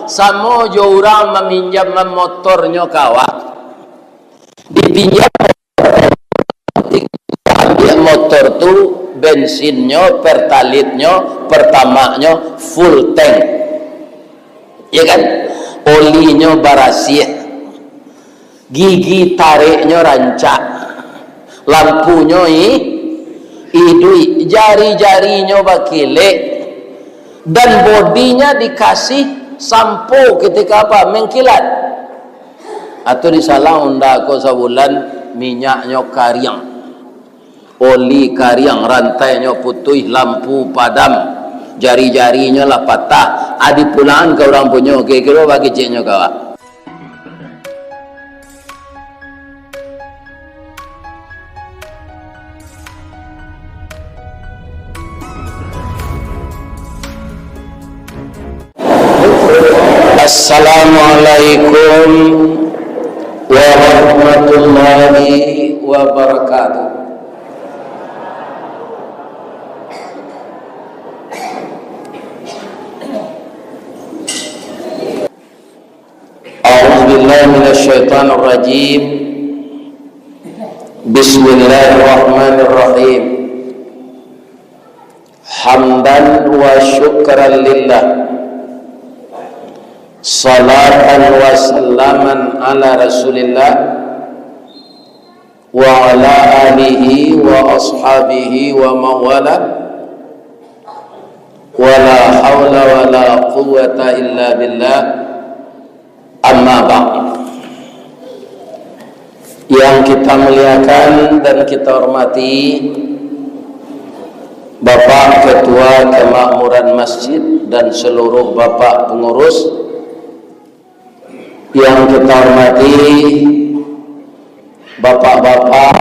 sama jo orang meminjam motornya kawan. Dipinjam ambil motor tu bensinnya, pertalitnya, pertamanya full tank. Ya kan? Olinya barasih. Gigi tariknya rancak. Lampunya idui, jari-jarinya bakilek. Dan bodinya dikasih sampo ketika apa? Mengkilat. Atau disalah unda ko sabulan minyaknya kariang. Oli kariang, rantainya putih, lampu padam, jari-jarinya lah patah. Adi pulaan ke orang punya, kira-kira bagi ceknya kawan. Assalamualaikum warahmatullahi wabarakatuh. A'udzubillahi minasyaitonir rajim. Bismillahirrahmanirrahim. Hamdan wa syukran lillah. Salatan wa salaman ala Rasulillah wa ala alihi wa ashabihi wa mawala wa la hawla wa la quwwata illa billah. Amma ba'd. Yang kita muliakan dan kita hormati Bapak Ketua Kemakmuran Masjid dan seluruh Bapak pengurus, yang kita hormati bapak-bapak,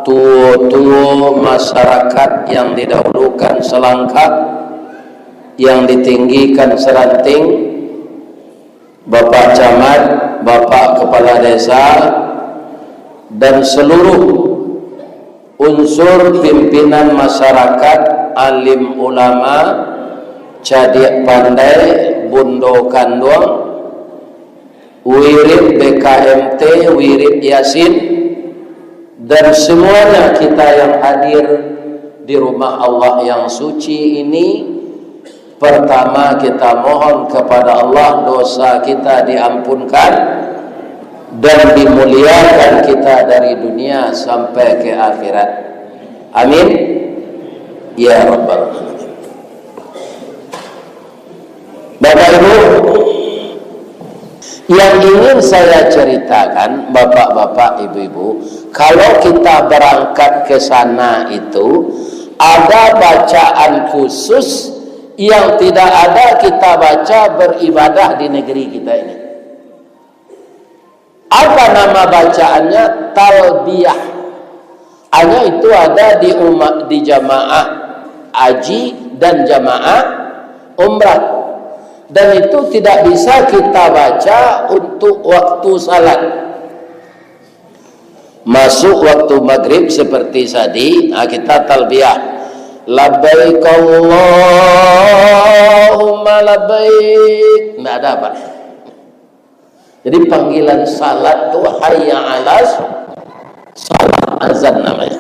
tua-tua masyarakat yang didahulukan selangkah, yang ditinggikan seranting, Bapak Camat, Bapak Kepala Desa, dan seluruh unsur pimpinan masyarakat, alim ulama, cadik pandai, bundo kanduang, wirid BKMT, wirid Yasin, dan semuanya kita yang hadir di rumah Allah yang suci ini. Pertama kita mohon kepada Allah dosa kita diampunkan dan dimuliakan kita dari dunia sampai ke akhirat. Amin ya rabbal alamin. Bapak Ibu, yang ingin saya ceritakan, bapak-bapak, ibu-ibu, kalau kita berangkat ke sana itu ada bacaan khusus yang tidak ada kita baca beribadah di negeri kita ini. Apa nama bacaannya? Talbiyah. Hanya itu ada di jamaah haji dan jamaah umrah. Dan itu tidak bisa kita baca untuk waktu salat. Masuk waktu maghrib seperti tadi, kita talbiyah. Labbaik Allahumma labbaik. Tidak ada apa. Jadi panggilan salat itu hayya 'alas salat, azan namanya.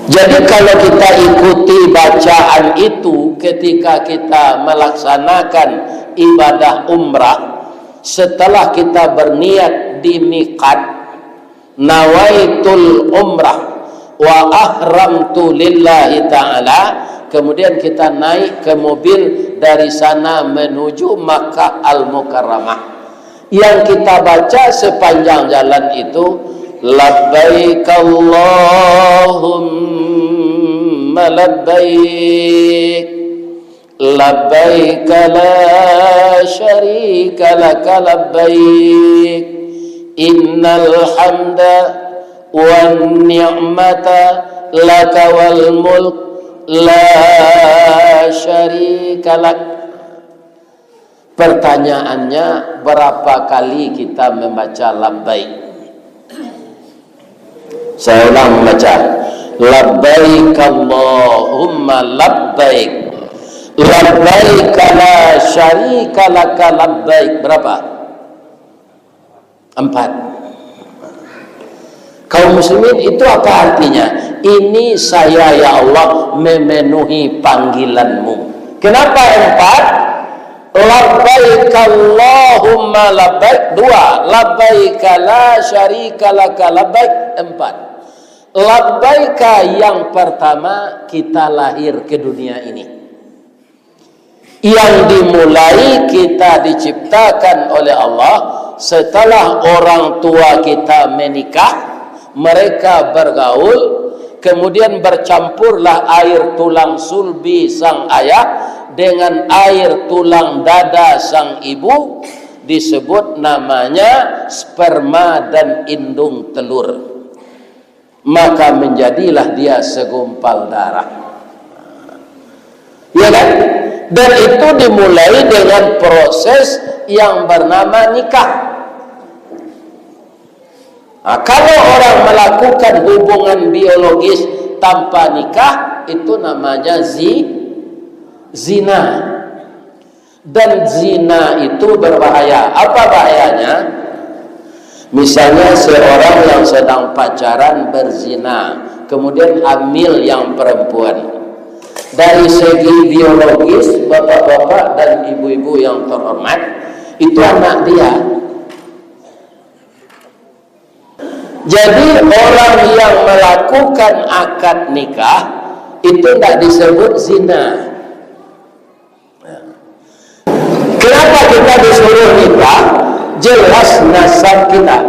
Jadi kalau kita ikuti bacaan itu ketika kita melaksanakan ibadah umrah, setelah kita berniat di miqat, nawaitul umrah wa ahramtu lillahi ta'ala, kemudian kita naik ke mobil dari sana menuju Makkah Al-Mukarramah. Yang kita baca sepanjang jalan itu labbaik Allahumma labbaik labbaik la syarika laka labbaik innal hamda wan ni'mata laka wal mulk la syarika lak. Pertanyaannya, berapa kali kita membaca labbaik? Saya ulang membaca labbaik Allahumma labbaik Labbaik la syarika laka labbaik. Berapa? 4. Kaum muslimin, itu apa artinya? Ini saya ya Allah memenuhi panggilanmu. Kenapa 4? Labbaik Allahumma labbaik 2. Labbaik la syarika laka labbaik 4. Labbaik yang pertama, kita lahir ke dunia ini. Yang dimulai kita diciptakan oleh Allah setelah orang tua kita menikah, mereka bergaul, kemudian bercampurlah air tulang sulbi sang ayah dengan air tulang dada sang ibu, disebut namanya sperma dan indung telur. Maka menjadilah dia segumpal darah. Ya kan? Dan itu dimulai dengan proses yang bernama nikah. Nah, kalau orang melakukan hubungan biologis tanpa nikah, itu namanya zina. Dan zina itu berbahaya. Apa bahayanya? Misalnya seorang yang sedang pacaran berzina, kemudian hamil yang perempuan. Dari segi biologis, bapak-bapak dan ibu-ibu yang terhormat, itu anak dia. Jadi orang yang melakukan akad nikah itu tidak disebut zina. Kenapa kita disuruh nikah? Jelas nasab kita.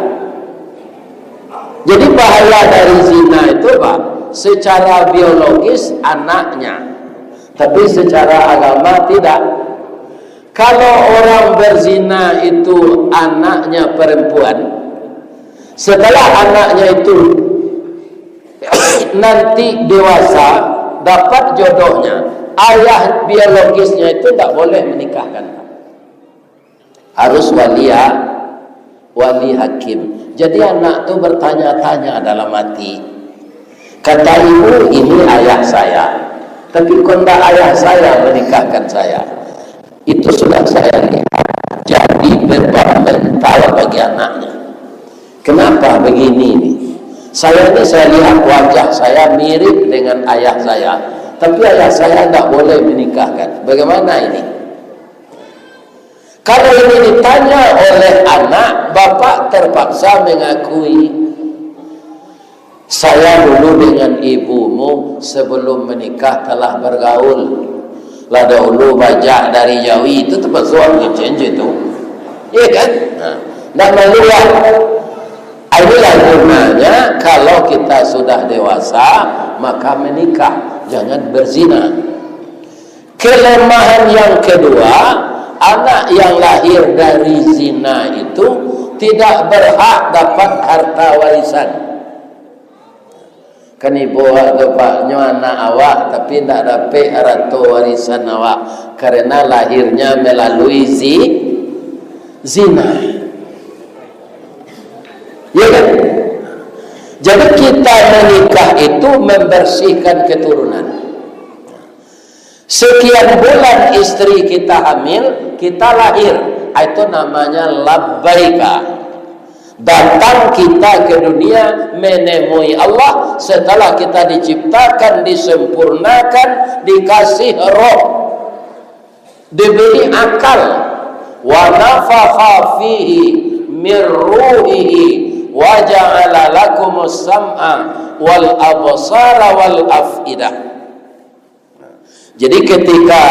Jadi bahaya dari zina itu Pak, secara biologis anaknya, tapi secara agama tidak. Kalau orang berzina itu anaknya perempuan, setelah anaknya itu nanti dewasa dapat jodohnya, ayah biologisnya itu tidak boleh menikahkan, harus wali hakim. Jadi anak itu bertanya-tanya dalam hati, kata ibu ini ayah saya, tapi kok tidak ayah saya menikahkan saya? Itu sudah saya lihat jadi beban mental bagi anaknya. Kenapa begini nih? Saya lihat wajah saya mirip dengan ayah saya, tapi ayah saya tidak boleh menikahkan. Bagaimana ini? Kalau ini ditanya oleh anak, bapak terpaksa mengakui, saya dulu dengan ibumu sebelum menikah telah bergaul. Lah dahulu bajak dari Jawi itu tempat suami cincin itu, iya kan? Nah, meluah. Inilah gunanya kalau kita sudah dewasa maka menikah, jangan berzina. Kelemahan yang kedua, anak yang lahir dari zina itu tidak berhak dapat harta warisan. Kan ibu atau paknya anak awak tapi tidak dapat harta warisan awak karena lahirnya melalui zina. Ya kan? Jadi kita menikah itu membersihkan keturunan. Sekian bulan istri kita hamil, kita lahir, itu namanya labbaika. Datang kita ke dunia menemui Allah setelah kita diciptakan, disempurnakan, dikasih roh, diberi akal, wa nafakha fihi min ruhihi wa ja'ala lakumus sam'a wal absara wal afidah. Jadi ketika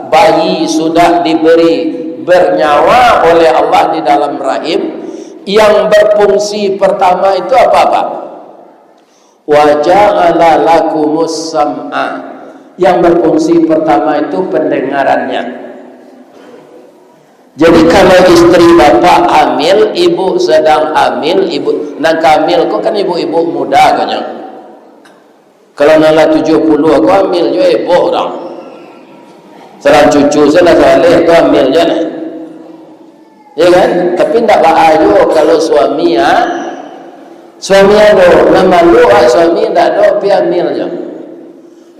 bayi sudah diberi bernyawa oleh Allah di dalam rahim, yang berfungsi pertama itu apa Pak? Wa ja'ala lakumus sam'a. Yang berfungsi pertama itu pendengarannya. Jadi kalau istri bapak hamil, ibu sedang hamil, ibu nang hamil kok kan ibu-ibu muda kan ya. Kalau nala 70 aku hamil juga ibu dong. Serang cucu saya saleh itu hamil je nih. Ya kan? Tapi ndak ayo kalau suami ada nama lu suami ndak ada pi hamil je.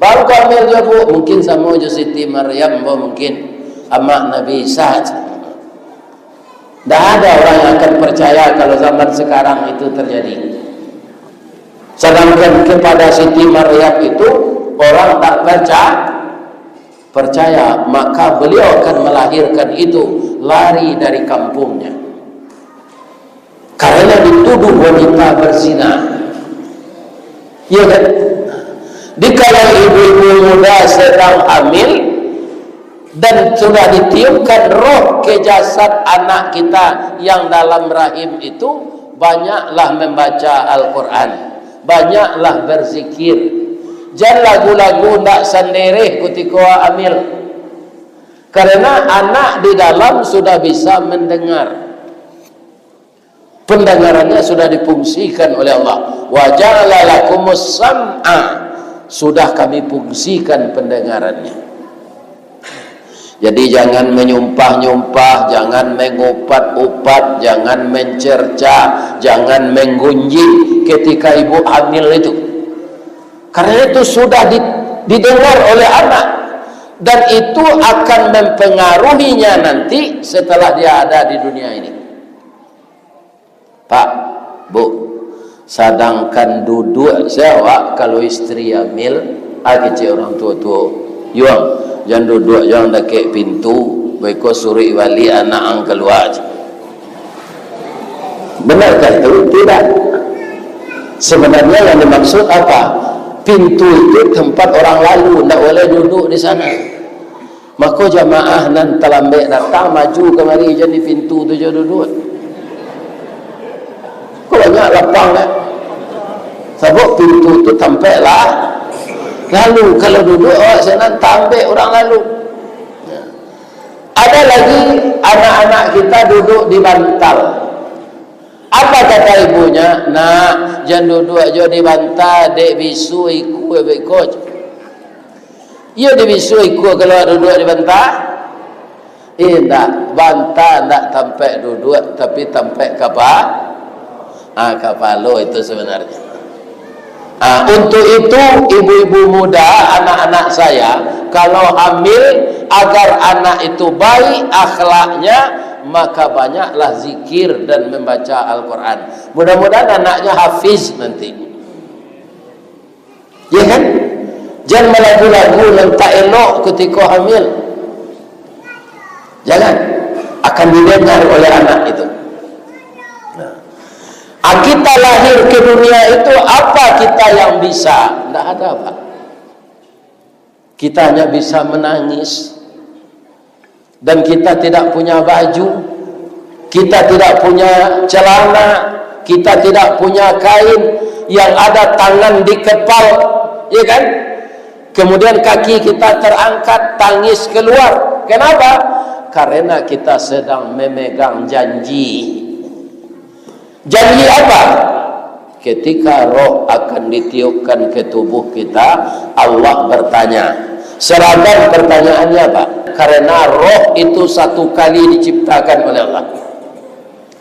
Baru kau ambil je bu, mungkin sama je Siti Maryam, mungkin amak Nabi Isa. Tidak ada orang yang akan percaya kalau zaman sekarang itu terjadi. Sedangkan kepada Siti Maryam itu orang tak percaya, maka beliau akan melahirkan itu lari dari kampungnya karena dituduh wanita berzina. Ya kan? Dikala ibu-ibu muda sedang hamil dan sudah ditiupkan roh ke jasad anak kita yang dalam rahim itu, banyaklah membaca Al-Quran, banyaklah berzikir. Jangan lagu-lagu ndak sendiri ketika hamil, karena anak di dalam sudah bisa mendengar. Pendengarannya sudah difungsikan oleh Allah. Wa ja'ala lakumus sam'a, sudah kami fungsikan pendengarannya. Jadi jangan menyumpah-nyumpah, jangan mengupat-upat, jangan mencerca, jangan menggunjing ketika ibu hamil itu. Karena itu sudah didengar oleh anak, dan itu akan mempengaruhinya nanti setelah dia ada di dunia ini. Pak, Bu, sedangkan duduk sewa kalau istri hamil, kecil orang tua-tua, yuang, jangan duduk, jangan dekat pintu, mereka suruh wali anak ang keluar. Benarkah itu? Tidak. Sebenarnya yang dimaksud apa? Pintu itu tempat orang lalu, tidak boleh duduk di sana. Maka jamaah nan terlambat datang, maju kemari jadi pintu tu je duduk. Kau banyak lapang kan? Sebab pintu tu tampaklah lalu. Kalau duduk sana tampak orang lalu. Ada lagi anak-anak kita duduk di bantal. Apa kata ibunya? Nak, jangan duduk aja di bantal, dek bisu ikut ikut. Ya di bisu ikut kalau duduk di bantal. Tak, bantal tak tampak duduk, tapi tampak kapal. Kapalo itu sebenarnya. Untuk itu ibu-ibu muda, anak-anak saya, kalau hamil agar anak itu baik akhlaknya, maka banyaklah zikir dan membaca Al-Quran. Mudah-mudahan anaknya hafiz nanti. Ya kan? Jangan melagu-lagu yang tak elok ketika hamil. Jangan. Akan didengar oleh anak itu. Kita lahir ke dunia itu, apa kita yang bisa? Tidak ada apa. Kita hanya bisa menangis. Dan kita tidak punya baju, kita tidak punya celana, kita tidak punya kain, yang ada tangan di kepal, ya kan? Kemudian kaki kita terangkat, tangis keluar. Kenapa? Karena kita sedang memegang janji. Janji apa? Ketika roh akan ditiupkan ke tubuh kita, Allah bertanya. Seragam pertanyaannya apa? Karena roh itu satu kali diciptakan oleh Allah.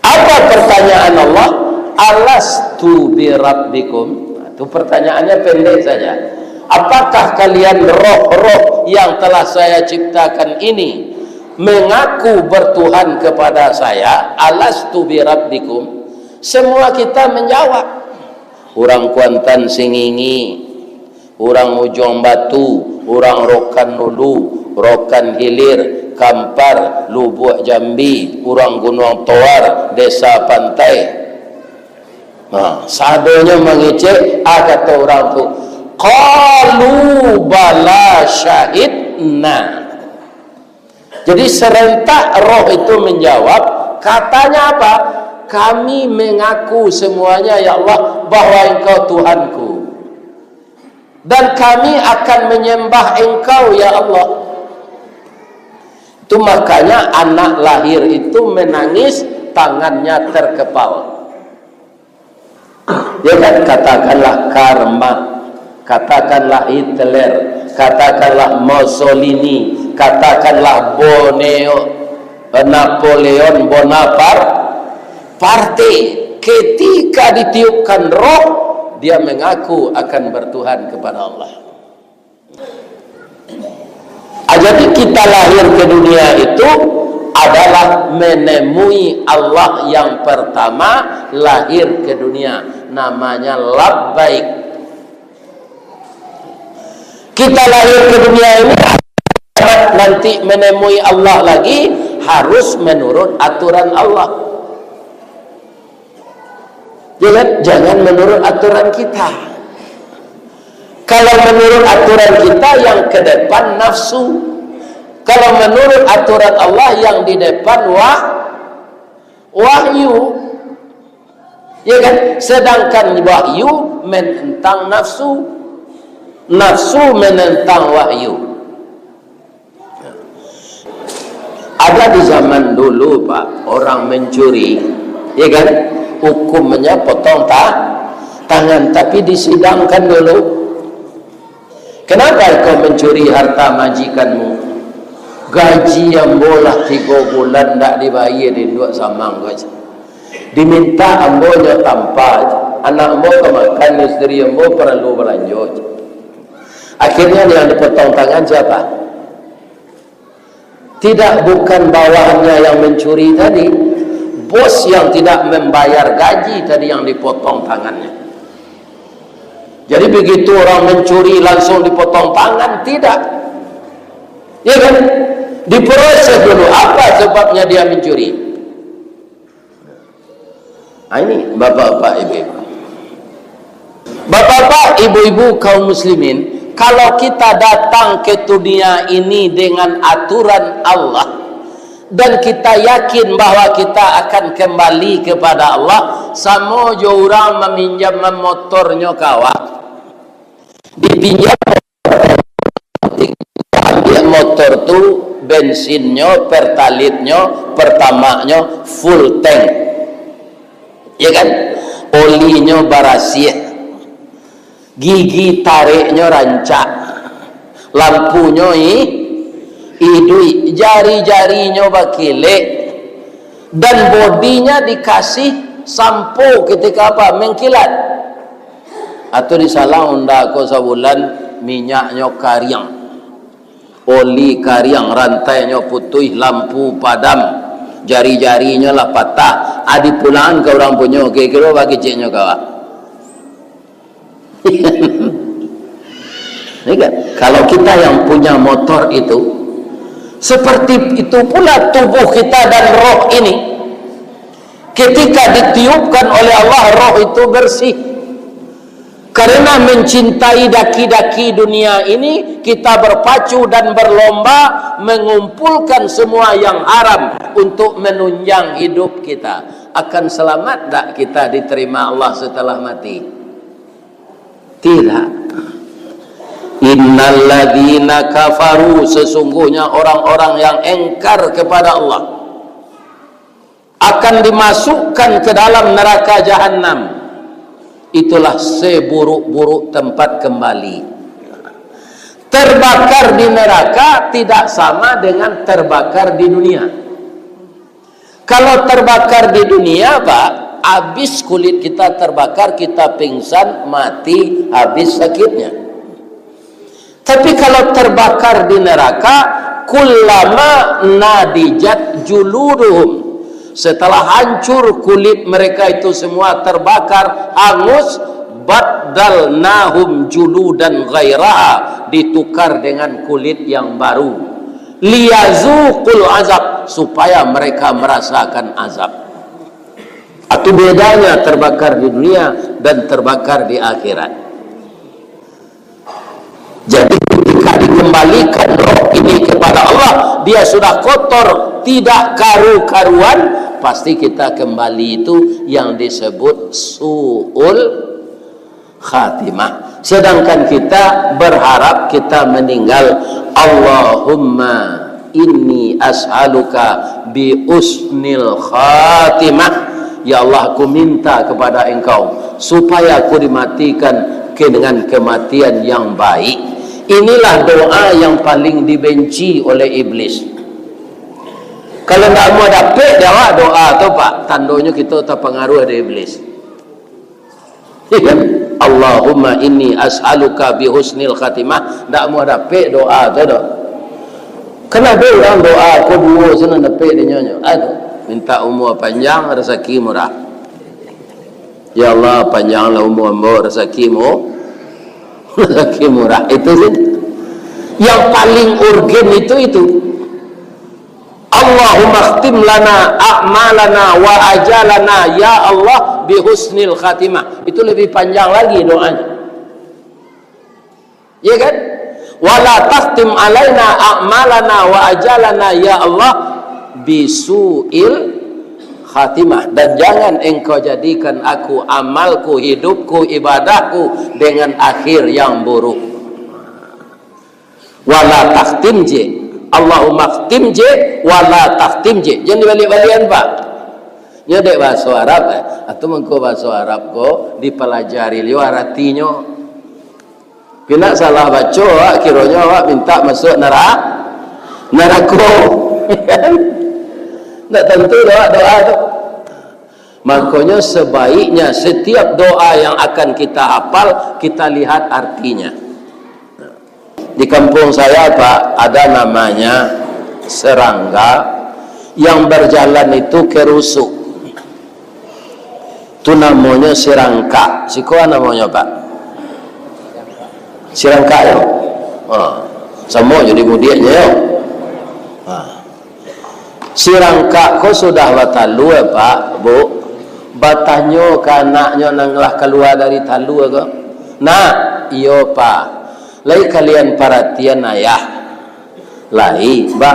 Apa pertanyaan Allah? Alastu bi rabbikum? Itu pertanyaannya pendek saja. Apakah kalian roh-roh yang telah saya ciptakan ini mengaku bertuhan kepada saya? Alastu bi rabbikum? Semua kita menjawab. Orang Kuantan Singingi, orang Ujung Batu, orang Rokan Nulu, Rokan Hilir, Kampar, Lubuk Jambi, orang Gunung Tawar, Desa Pantai. Sadonya mengecek, kata orang tu, qalu bala syahidna. Jadi serentak roh itu menjawab, katanya apa? Kami mengaku semuanya ya Allah bahwa Engkau Tuhanku, dan kami akan menyembah Engkau ya Allah. Itu makanya anak lahir itu menangis, tangannya terkepal. Ya kan, katakanlah karma, katakanlah Hitler, katakanlah Mussolini, katakanlah Napoleon Bonaparte. Ketika ditiupkan roh, dia mengaku akan bertuhan kepada Allah. Jadi kita lahir ke dunia itu adalah menemui Allah yang pertama lahir ke dunia, namanya labbaik. Kita lahir ke dunia ini nanti menemui Allah lagi harus menurut aturan Allah. Jangan menurut aturan kita. Kalau menurut aturan kita yang ke depan nafsu. Kalau menurut aturan Allah yang di depan wahyu. Ya kan? Sedangkan wahyu menentang nafsu. Nafsu menentang wahyu. Ada di zaman dulu Pak, orang mencuri, ya kan? Hukumnya potong tangan, tapi disidangkan dulu. Kenapa kau mencuri harta majikanmu? Gaji yang bolah 3 bulan tak dibayar di dua samang aja. Diminta ambonya tanpa anak ambo kemakan, istri ambo perlu berlanjut. Akhirnya yang dipotong tangan siapa? Tidak, bukan bawahannya yang mencuri tadi, bos yang tidak membayar gaji tadi yang dipotong tangannya. Jadi begitu orang mencuri langsung dipotong tangan, tidak. Ya kan? Diproses dulu apa sebabnya dia mencuri. Nah, ini bapak-bapak, ibu-ibu. Bapak-bapak, ibu-ibu kaum muslimin, kalau kita datang ke dunia ini dengan aturan Allah dan kita yakin bahwa kita akan kembali kepada Allah, sama jo orang meminjam motornya kawan, dipinjam motor tu bensinnya, pertalitnya, pertamanya full tank, ya kan? Olinya barasih, gigi tariknya rancak, lampunya idui, jari-jarinya bakile, dan bodinya dikasih sampo ketika apa? Mengkilat. Atau disalah unda ko sabulan minyaknya karyang, oli karyang, rantainya putih, lampu padam, jari-jarinya lah patah. Adi pulaan ke orang punya, kira-kira bagi ceknya kawan. Ini kan, kalau kita yang punya motor itu, seperti itu pula tubuh kita dan roh ini. Ketika ditiupkan oleh Allah, roh itu bersih. Karena mencintai daki-daki dunia ini, kita berpacu dan berlomba mengumpulkan semua yang haram untuk menunjang hidup kita. Akan selamat tak kita diterima Allah setelah mati? Tidak. Innalladzina kafaru, sesungguhnya orang-orang yang engkar kepada Allah akan dimasukkan ke dalam neraka jahanam. Itulah seburuk-buruk tempat kembali. Terbakar di neraka tidak sama dengan terbakar di dunia. Kalau terbakar di dunia, Pak, habis kulit kita terbakar, kita pingsan, mati, habis sakitnya. Tapi kalau terbakar di neraka, kullama nadijat juluduhum, setelah hancur kulit mereka itu semua terbakar, hangus, baddalnahum juludan ghairaha, ditukar dengan kulit yang baru, liyazuqul azab, supaya mereka merasakan azab. Itu bedanya terbakar di dunia dan terbakar di akhirat. Jadi ketika dikembalikan roh ini kepada Allah, dia sudah kotor, tidak karu-karuan, pasti kita kembali itu yang disebut su'ul khatimah. Sedangkan kita berharap kita meninggal, Allahumma inni as'aluka bi usnil khatimah, ya Allah, aku minta kepada engkau supaya aku dimatikan dengan kematian yang baik. Inilah doa yang paling dibenci oleh iblis. Kalau tak mau dapat jawab doa tu Pak, tandanya kita terpengaruh dari iblis. Allahumma inni as'aluka bihusnil khatimah. Tak mau dapat doa tu dah. Kenapa orang doa kedua sana dapat dia nyanyi? Aduh, minta umur panjang, rezeki murah. Ya Allah, panjanglah umur-umur, rezekimu, rezeki murah. Itu sih. Yang paling urgen itu. Allahumma khtim lana a'malana wa ajalana ya Allah bihusnil khatimah. Itu lebih panjang lagi doanya. Ya kan? Wala takhtim alaina a'malana wa ajalana ya Allah bisu'il khatimah. Dan jangan engkau jadikan aku, amalku, hidupku, ibadahku dengan akhir yang buruk. Wala takhtim je, Allahumma khtim je, wala takhtim je. Jangan dibalik-balikan Pak. Nya dek bahasa Arab atau mengko bahasa Arab ko dipelajari liwat artinya. Kena salah baca kiranya awak minta masuk neraka. Tak tentu doa tu. Makanya sebaiknya setiap doa yang akan kita hafal kita lihat artinya. Di kampung saya Pak ada namanya serangga yang berjalan itu kerusuk. Itu namanya sirangka. Sikoa namanya Pak. Sirangka ya. Sama jadi mudianya ya. Sirangka ko sudah batalu ya Pak, Bu. Batanyo ke anaknya nanglah keluar dari talu ke. Nah, iyo Pak. Lai kalian perhatian ayah. Lai ba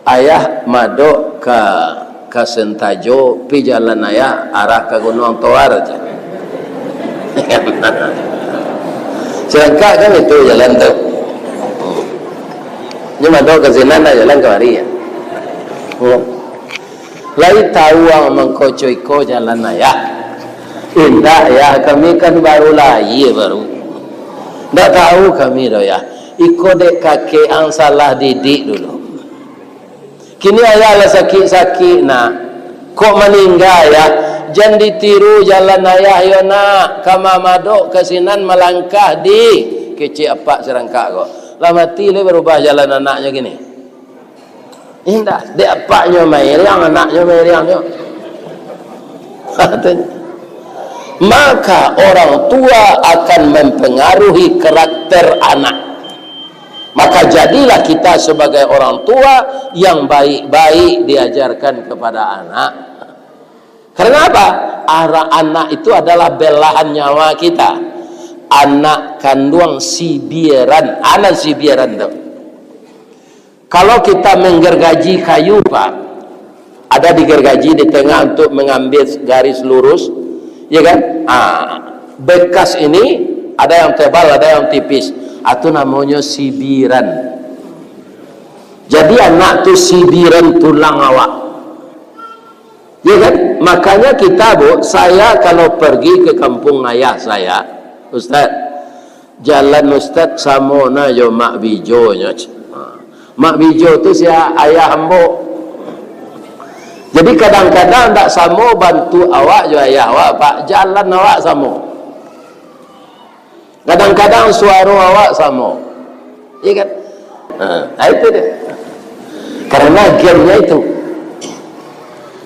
ayah madok ke Sentajo pi jalan ayah arah ke Gunung Tawar aja. Sirangka kan itu jalan tu. Ini madok ke Zinana jalan ke Mari ya. Lai tahu ang mengkocoi-ko jalan ayah. Indah ya, kami kan baru lahir baru. Tak tahu kami dah ya. Ikut dek kakek ang salah didik dulu. Kini ayah lah sakit-sakit nak. Kok meninggal ya? Jangan ditiru jalan ayah ya nak. Kama madok kesinan melangkah di kecik apa serangka kok. Lah mati le berubah jalan anaknya gini. Indah, dek apaknya meriang, anaknya meriangnya. Maka orang tua akan mempengaruhi karakter anak. Maka jadilah kita sebagai orang tua yang baik-baik diajarkan kepada anak. Karena apa? Anak itu adalah belahan nyawa kita. Anak kandung si biaran, anak si biaran tu. Kalau kita menggergaji kayu Pak, ada digergaji di tengah untuk mengambil garis lurus, ya kan? Bekas ini ada yang tebal, ada yang tipis. Itu namanya sibiran. Jadi anak tu sibiran tulang awak. Ya kan? Makanya kita Bu, saya kalau pergi ke kampung ayah saya, Ustaz, jalan Ustaz samona jo mak bijonya. Mak bijo tu sia ayah ambo. Jadi kadang-kadang tak samo bantu awak jo ayah awak Pak, jalan awak samo. Kadang-kadang suara awak samo. Iya kan? Itu dia. Karena gamenya itu.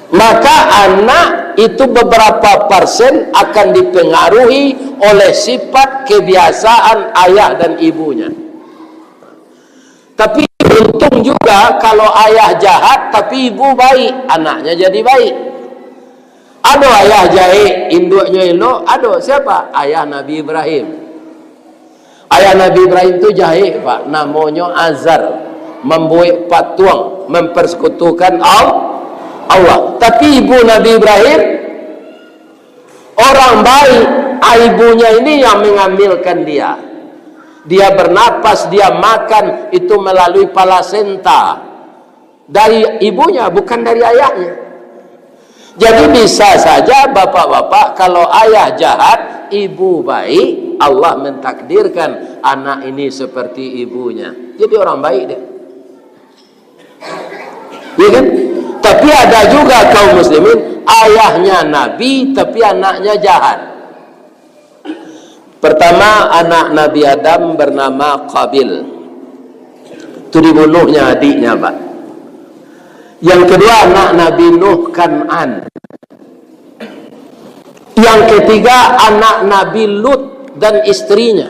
Maka anak itu beberapa persen akan dipengaruhi oleh sifat kebiasaan ayah dan ibunya. Tapi untung juga kalau ayah jahat tapi ibu baik, anaknya jadi baik. Ada ayah jahat, induknya elok, ada siapa? Ayah Nabi Ibrahim. Ayah Nabi Ibrahim itu jahat Pak, namanya Azar, membuat patung, mempersekutukan Allah. Tapi ibu Nabi Ibrahim orang baik, ibunya ini yang mengambilkan dia. Dia bernapas, dia makan itu melalui plasenta dari ibunya, bukan dari ayahnya. Jadi bisa saja bapak-bapak kalau ayah jahat, ibu baik, Allah mentakdirkan anak ini seperti ibunya. Jadi orang baik dia. Ya kan? Tapi ada juga kaum muslimin ayahnya nabi tapi anaknya jahat. Pertama, anak Nabi Adam bernama Qabil. Itu dibunuhnya adiknya, Pak. Yang kedua, anak Nabi Nuh, Kan'an. Yang ketiga, anak Nabi Lut dan istrinya.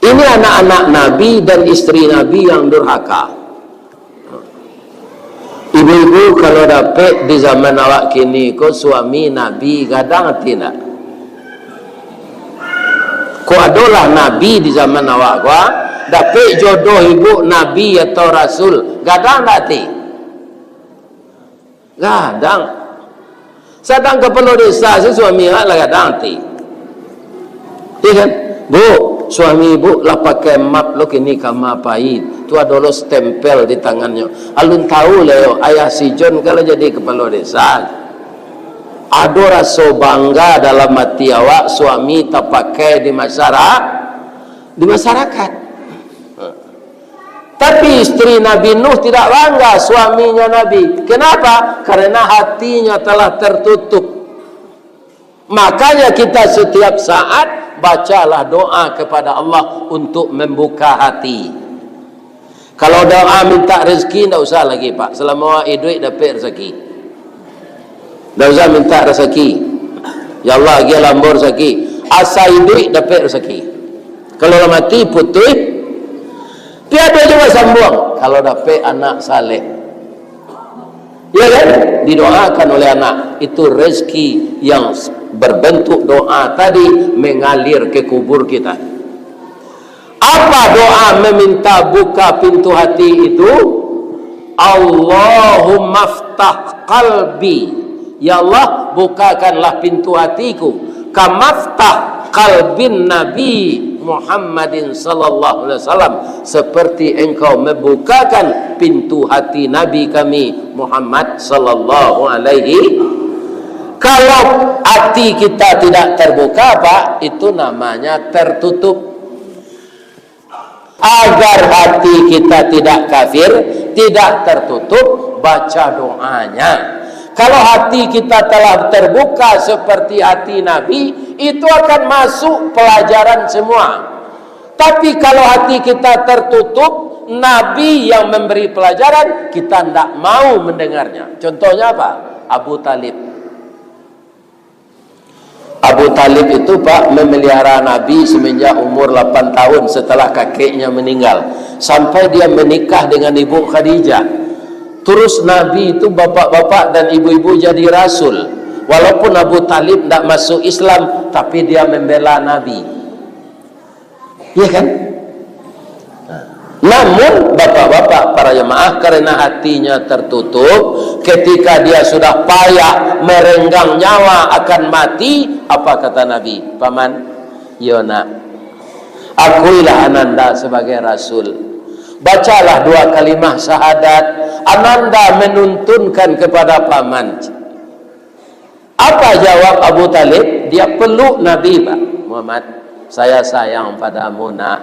Ini anak-anak Nabi dan istri Nabi yang durhaka. Ibu-ibu kalau dapat di zaman awak kini ko suami Nabi gadang tidak? Ko adalah Nabi di zaman awak ko dapat jodoh ibu Nabi atau Rasul gadang nanti? Gadang. Sedang kepala desa suami lah gadang nanti. Iya kan? Bu, suami ibu lah pakai map lo kini kama pahit tu ada lo stempel di tangannya. Alun tahu leo ayah si John kalau jadi kepala desa ada rasa bangga dalam hati awak suami tak pakai di masyarakat. Tapi istri Nabi Nuh tidak bangga suaminya Nabi. Kenapa? Karena hatinya telah tertutup. Makanya kita setiap saat bacalah doa kepada Allah untuk membuka hati. Kalau doa minta rezeki, tidak usah lagi Pak. Selama duit dapat rezeki, tidak usah minta rezeki. Ya Allah, dia lambur rezeki. Asal duit dapat rezeki. Kalau mati putus, tiada juga sambung. Kalau dapat anak saleh, ya kan? Didoakan oleh anak. Itu rezeki yang berbentuk doa tadi mengalir ke kubur kita. Apa doa meminta buka pintu hati itu? Allahumma ftah qalbi, ya Allah bukakanlah pintu hatiku kamaftah qalbin Nabi Muhammadin sallallahu alaihi wasallam, seperti engkau membukakan pintu hati Nabi kami Muhammad sallallahu alaihi. Kalau hati kita tidak terbuka Pak, itu namanya tertutup. Agar hati kita tidak kafir, tidak tertutup, baca doanya. Kalau hati kita telah terbuka seperti hati Nabi, itu akan masuk pelajaran semua. Tapi kalau hati kita tertutup, Nabi yang memberi pelajaran, kita tidak mau mendengarnya. Contohnya apa? Abu Talib. Abu Talib itu Pak memelihara Nabi semenjak umur 8 tahun setelah kakeknya meninggal, sampai dia menikah dengan ibu Khadijah. Terus Nabi itu bapak-bapak dan ibu-ibu jadi rasul. Walaupun Abu Talib tidak masuk Islam, tapi dia membela Nabi. Iya kan? Namun bapak-bapak para jemaah, karena hatinya tertutup, ketika dia sudah payah merenggang nyawa akan mati, apa kata Nabi? Paman, Yona, akuilah Ananda sebagai Rasul. Bacalah 2 kalimah syahadat. Ananda menuntunkan kepada paman. Apa jawab Abu Talib? Dia peluk Nabi, Pak. Muhammad, saya sayang padamu nak.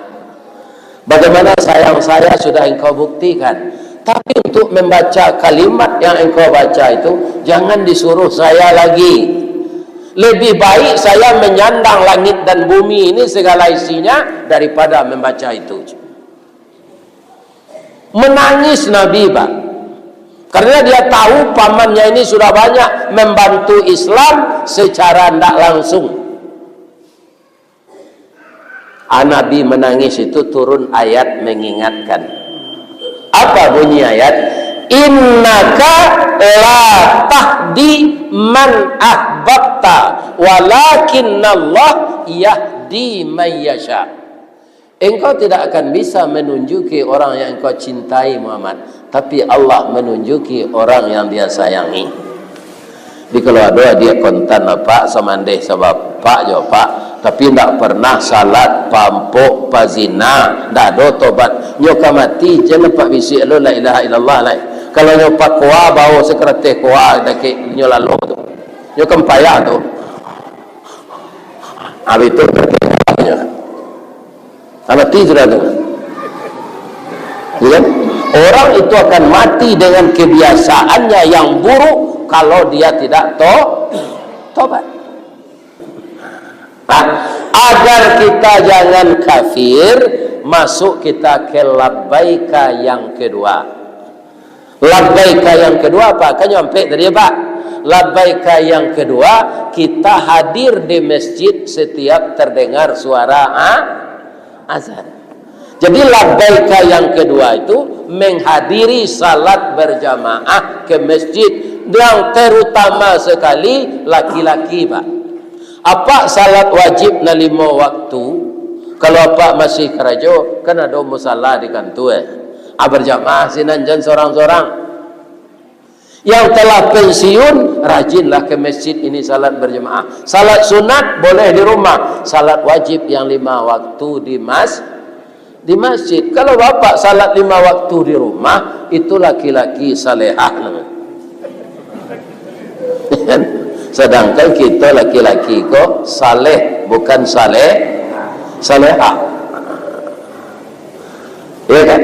Bagaimana sayang saya sudah engkau buktikan. Tapi untuk membaca kalimat yang engkau baca itu, jangan disuruh saya lagi. Lebih baik saya menyandang langit dan bumi ini segala isinya daripada membaca itu. Menangis Nabi, Pak. Karena dia tahu pamannya ini sudah banyak membantu Islam secara tidak langsung. Nabi menangis itu turun ayat mengingatkan. Apa bunyi ayat? Innaka la tahdi man ahbabta walakinnallah yahdi man yasha. Engkau tidak akan bisa menunjuki orang yang engkau cintai Muhammad, tapi Allah menunjuki orang yang dia sayangi. Di kalau ada dia kontan apa samandeh sebab Pak jo Pak, tapi tidak pernah salat, pampuk, pazina, tidak ada tobat. Nyoka mati jangan pak bisi lo la ilaha illallah lah. Kalau nyoka kuah bawa sekreteh kuah dake nyolalo tu, nyoka payah tu. Abi tu terkena. Mati sudah tu. Ya? Orang itu akan mati dengan kebiasaannya yang buruk kalau dia tidak tobat. Nah, agar kita jangan kafir, masuk kita ke labbaika yang kedua. Labbaika yang kedua apa? Kan nyampe tadi Pak. Labbaika yang kedua, kita hadir di masjid setiap terdengar suara azan. Jadi labbaika yang kedua itu menghadiri salat berjamaah ke masjid, yang terutama sekali laki-laki Pak. Apa salat wajib na 5 waktu? Kalau apa masih kerajo, kan ada musalla di kantu berjamaah sinanjan seorang-seorang. Yang telah pensiun, rajinlah ke masjid ini salat berjamaah. Salat sunat boleh di rumah, salat wajib yang 5 waktu di masjid. Kalau bapak salat 5 waktu di rumah, itu laki-laki salehah. Sedangkan kita laki-laki kok saleh, bukan salehah. Ya kan?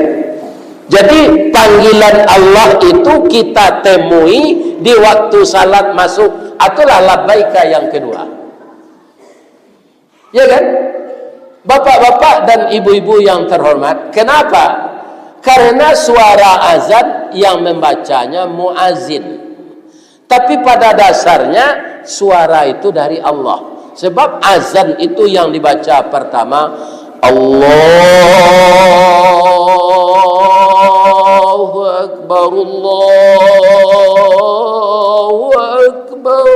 Jadi panggilan Allah itu kita temui di waktu salat masuk. Itulah labbaika yang kedua. Ya kan? Bapak-bapak dan ibu-ibu yang terhormat, kenapa? Karena suara azan yang membacanya muazin. Tapi pada dasarnya suara itu dari Allah. Sebab azan itu yang dibaca pertama, Allahu Akbar, Allahu Akbar.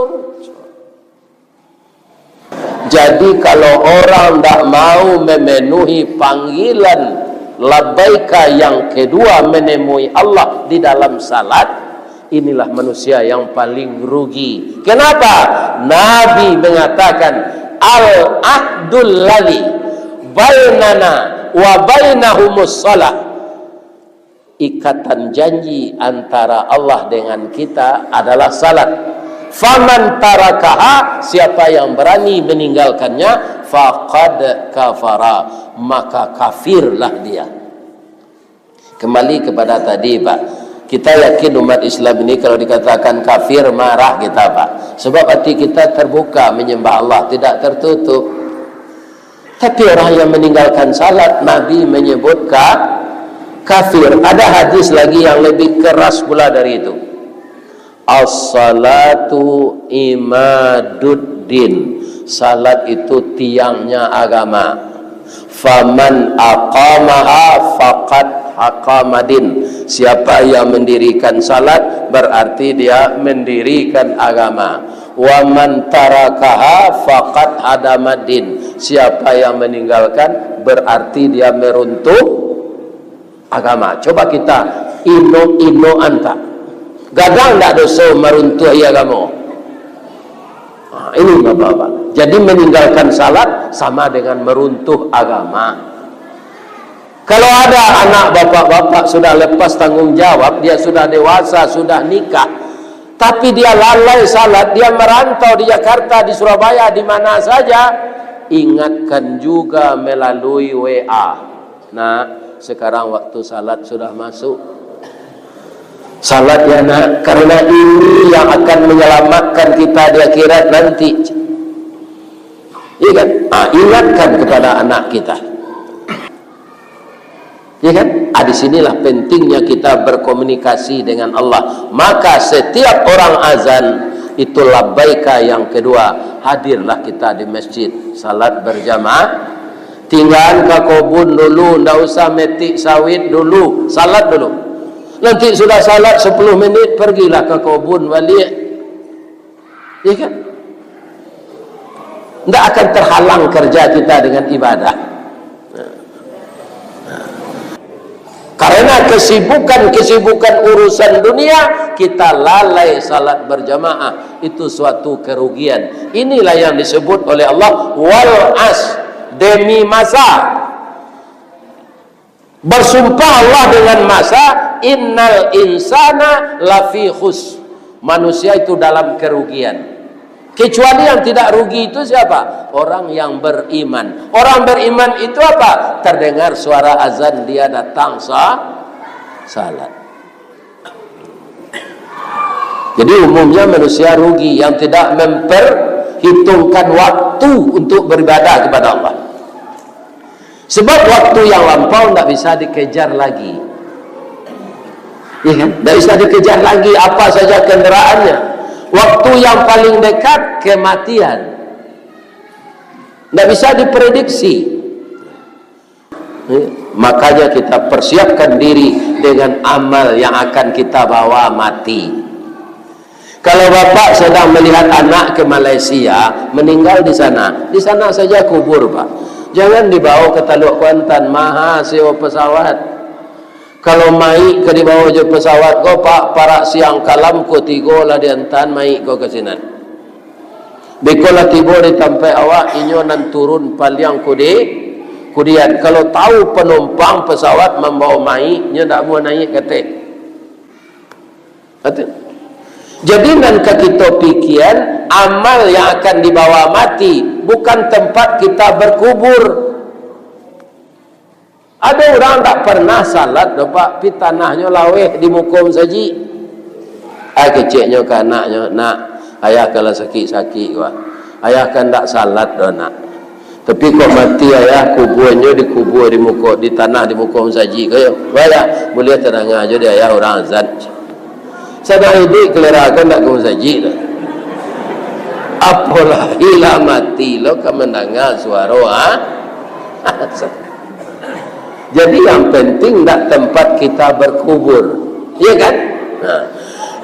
Jadi kalau orang tidak mau memenuhi panggilan labbaika yang kedua, menemui Allah di dalam salat, inilah manusia yang paling rugi. Kenapa? Nabi mengatakan al-ahdul ladzi bainana wa bainahumus shalah. Ikatan janji antara Allah dengan kita adalah salat. Faman tarakaha, siapa yang berani meninggalkannya, faqad kafara, maka kafirlah dia. Kembali kepada tadi Pak, kita yakin umat Islam ini kalau dikatakan kafir marah kita Pak, sebab hati kita terbuka menyembah Allah, tidak tertutup. Tapi orang yang meninggalkan salat, Nabi menyebut kafir. Ada hadis lagi yang lebih keras pula dari itu. As-salatu imaduddin, salat itu tiangnya agama. Faman aqamaha faqad haqamadin, siapa yang mendirikan salat berarti dia mendirikan agama. Wa man tarakaha faqad hadamadin, siapa yang meninggalkan berarti dia meruntuh agama. Coba kita ino anta, gadang tak dosa meruntuhi agama. Ini bapak-bapak. Jadi meninggalkan salat sama dengan meruntuh agama. Kalau ada anak bapak-bapak sudah lepas tanggung jawab, dia sudah dewasa, sudah nikah, tapi dia lalai salat, dia merantau di Jakarta, di Surabaya, di mana saja, ingatkan juga melalui WA. Nah, sekarang waktu salat sudah masuk. Salat ya nak, karena ini yang akan menyelamatkan kita di akhirat nanti. Iya kan? Ingatkan kepada anak kita. Ya kan? Disinilah pentingnya kita berkomunikasi dengan Allah. Maka setiap orang azan itu labbaika yang kedua, hadirlah kita di masjid salat berjamaah. Tinggal ke kebun dulu, ndak usah metik sawit dulu, salat dulu. Nanti sudah salat 10 menit, pergilah ke kebun balik. Ya kan? Ndak akan terhalang kerja kita dengan ibadah. Karena kesibukan urusan dunia, kita lalai salat berjamaah, itu suatu kerugian. Inilah yang disebut oleh Allah wal as, demi masa. Bersumpah Allah dengan masa, innal insana lafi khus, manusia itu dalam kerugian. Kecuali yang tidak rugi itu siapa? Orang yang beriman. Orang beriman itu apa? Terdengar suara azan, dia datang salat. Jadi umumnya manusia rugi yang tidak hitungkan waktu untuk beribadah kepada Allah. Sebab waktu yang lampau tidak bisa dikejar lagi, ya kan? Tidak bisa dikejar lagi apa saja kenderaannya. Waktu yang paling dekat kematian, tidak bisa diprediksi. Makanya kita persiapkan diri dengan amal yang akan kita bawa mati. Kalau bapak sedang melihat anak ke Malaysia meninggal di sana saja kubur, Pak. Jangan dibawa ke Teluk Kuantan, mahal sewa pesawat. Kalau mai ke dibawa je pesawat ko Pak, para siang kalam ko tigo lah diantan mai ko ke sinan. Bikola tibo di tempat awak inyo nan turun paliang kudian. Kalau tahu penumpang pesawat membawa mai, nyo tak mau naik kata. Jadi nan kita pikiran amal yang akan dibawa mati bukan tempat kita berkubur. Ada orang tak pernah salat dapat pi tanahnya laweh di mukum saji. Keciknya ke anaknya, nak ayah kalau sakit-sakit wah. Ayah kan tak salat dah nak. Tapi kau mati ayah kuburnya dikubur di muka di tanah di mukum saji kaya. Bayar boleh terang aja dia ayah orang azan. Sedang hidup kelerakan tak kau saji dah. Apalah hilang mati lo kau mendengar suara Jadi yang penting tak tempat kita berkubur, ya kan? Nah,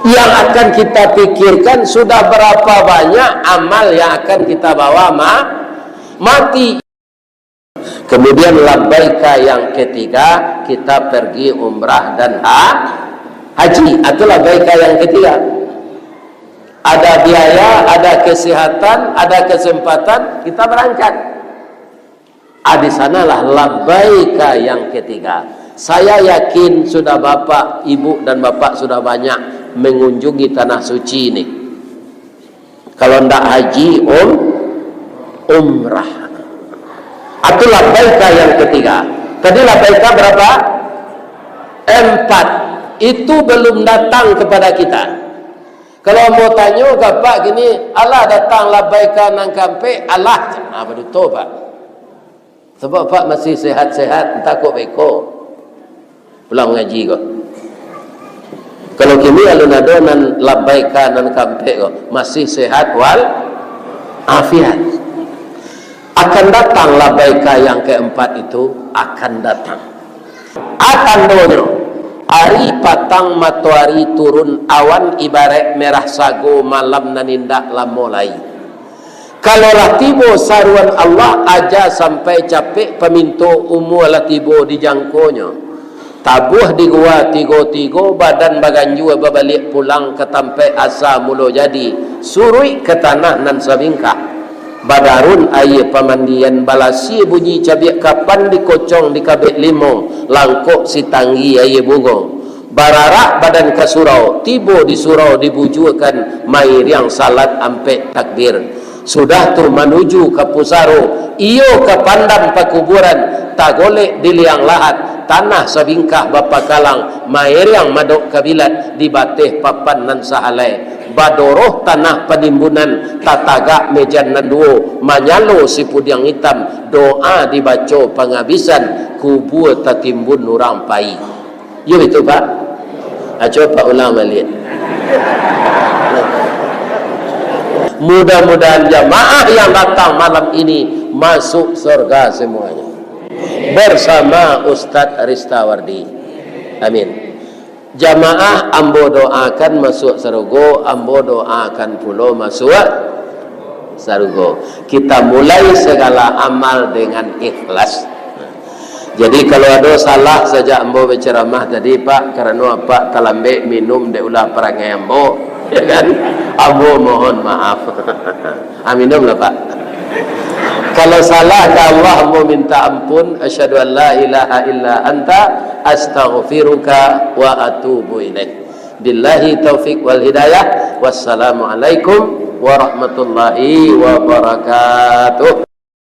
yang akan kita pikirkan sudah berapa banyak amal yang akan kita bawa mati. Kemudian labbaika yang ketiga, kita pergi umrah dan haji. Itu labbaika yang ketiga. Ada biaya, ada kesehatan, ada kesempatan, kita berangkat. Di sanalah labbaika yang ketiga. Saya yakin sudah bapak, ibu dan bapak sudah banyak mengunjungi tanah suci ini. Kalau tidak haji, umrah. Itu labbaika yang ketiga. Tadi labbaika berapa? 4. Itu belum datang kepada kita. Kalau mau tanya bapak gini, Allah datang labbaika nang kampe, Allah. Betul Pak. Sebab Pak masih sehat-sehat, takut beko. Pulang ngaji kok. Kalau kini alun-alun nan labbaika nan kampe kok, masih sehat wal afiat. Akan datang labbaika yang keempat itu, akan datang. Akan donyo. Hari patang matahari turun awan ibarat merah sago malam nanindak lamolai. Kalau lah tibo saruan Allah aja sampai capek peminto umur lah tibo di jangkonya. Tabuh di gua tigo-tigo badan baganju babalik pulang ke tempat asa mulo jadi. Surui ke tanah nan sabingkah. Badarun aye pamandian balasi bunyi cabiak kapan dikocong di kabek limo langkok si tanggi aye bungo. Bararak badan ke surau tibo di surau dibujukan mair yang salat ampe takbir. Sudah tu menuju ke pusaro iyo ke pandam pakuburan tak golek di liang lahat tanah sabingkah bapa kalang mair yang madok kabilat di bateh papan nan sahalai badoroh tanah penimbunan tatagak mejan nanduo manyalo si pudiang hitam doa dibaca penghabisan kubur tatimbun nurang pai. Ya itu Pak. Coba ulang balik. Mudah-mudahan jamaah yang datang malam ini masuk surga semuanya bersama Ustadz Ristawardi. Amin. Jamaah ambo doakan masuk surga, ambo doakan pula masuk surga. Kita mulai segala amal dengan ikhlas. Jadi kalau ada salah saja ambo berceramah tadi Pak, karena Pak talambe minum de ulah perangai ambo, ya kan? Ambo mohon maaf. Aminumlah Pak. Kalau salah ke Allah ambo minta ampun. Asyhadu an la ilaha illa anta astaghfiruka wa atubu ilaik. Billahi taufik wal hidayah. Wassalamualaikum warahmatullahi wabarakatuh.